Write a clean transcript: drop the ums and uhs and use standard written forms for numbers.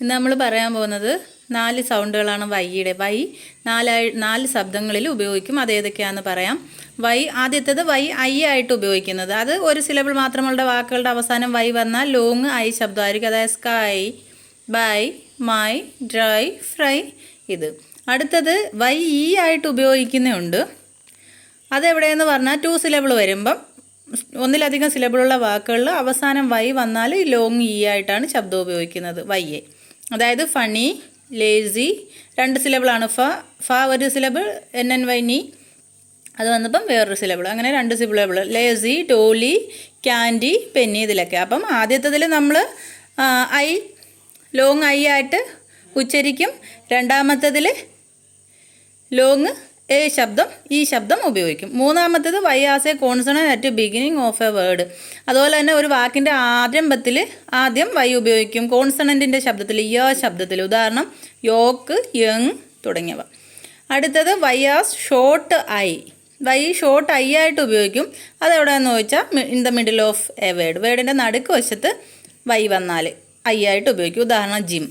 ഇന്ന് നമ്മൾ പറയാൻ പോകുന്നത് 4 സൗണ്ടുകളാണ് വൈയുടെ. വൈ 4 ശബ്ദങ്ങളിൽ ഉപയോഗിക്കും. അതേതൊക്കെയാണെന്ന് പറയാം. വൈ ആദ്യത്തേത് വൈ ഐ ആയിട്ട് ഉപയോഗിക്കുന്നത്. അത് ഒരു സിലബിൾ മാത്രമുള്ള വാക്കുകളുടെ അവസാനം വൈ വന്നാൽ ലോങ് ഐ ശബ്ദമായിരിക്കും. അതായത് sky, by, my, dry, fry. ഇത് അടുത്തത് വൈ ഇ ആയിട്ട് ഉപയോഗിക്കുന്നുണ്ട്. അതെവിടെയെന്ന് പറഞ്ഞാൽ 2 സിലബിൾ വരുമ്പം ഒന്നിലധികം സിലബിളുള്ള വാക്കുകളിൽ അവസാനം വൈ വന്നാൽ ലോങ് ഇ ആയിട്ടാണ് ശബ്ദം ഉപയോഗിക്കുന്നത് വൈയെ. അതായത് ഫണി, ലേസി 2 സിലബിളാണ്. ഫ ഒരു സിലബിൾ, NNY നീ അത് വന്നപ്പം വേറൊരു സിലബിൾ. അങ്ങനെ 2 സിലബിൾ. ലേസി, ഡോലി, ക്യാൻഡി, പെന്നി ഇതിലൊക്കെ. അപ്പം ആദ്യത്തതിൽ നമ്മൾ ഐ ലോങ് ഐ ആയിട്ട് ഉച്ചരിക്കും. രണ്ടാമത്തതിൽ ലോങ് എ ശബ്ദം ഈ ശബ്ദം ഉപയോഗിക്കും. മൂന്നാമത്തേത് Y as a consonant at beginning of a word. അതുപോലെ തന്നെ ഒരു വാക്കിൻ്റെ ആരംഭത്തിൽ ആദ്യം വൈ ഉപയോഗിക്കും. കോൺസണൻറ്റിൻ്റെ ശബ്ദത്തിൽ, യ ശബ്ദത്തിൽ. ഉദാഹരണം യോക്ക്, യങ് തുടങ്ങിയവ. അടുത്തത് Y as short I. Y short I ആയിട്ട് ഉപയോഗിക്കും. അതെവിടെയാണെന്ന് ചോദിച്ചാൽ in the middle of a word. വേർഡിൻ്റെ നടുക്ക് വശത്ത് വൈ വന്നാൽ ഐ ആയിട്ട് ഉപയോഗിക്കും. ഉദാഹരണം ജിം.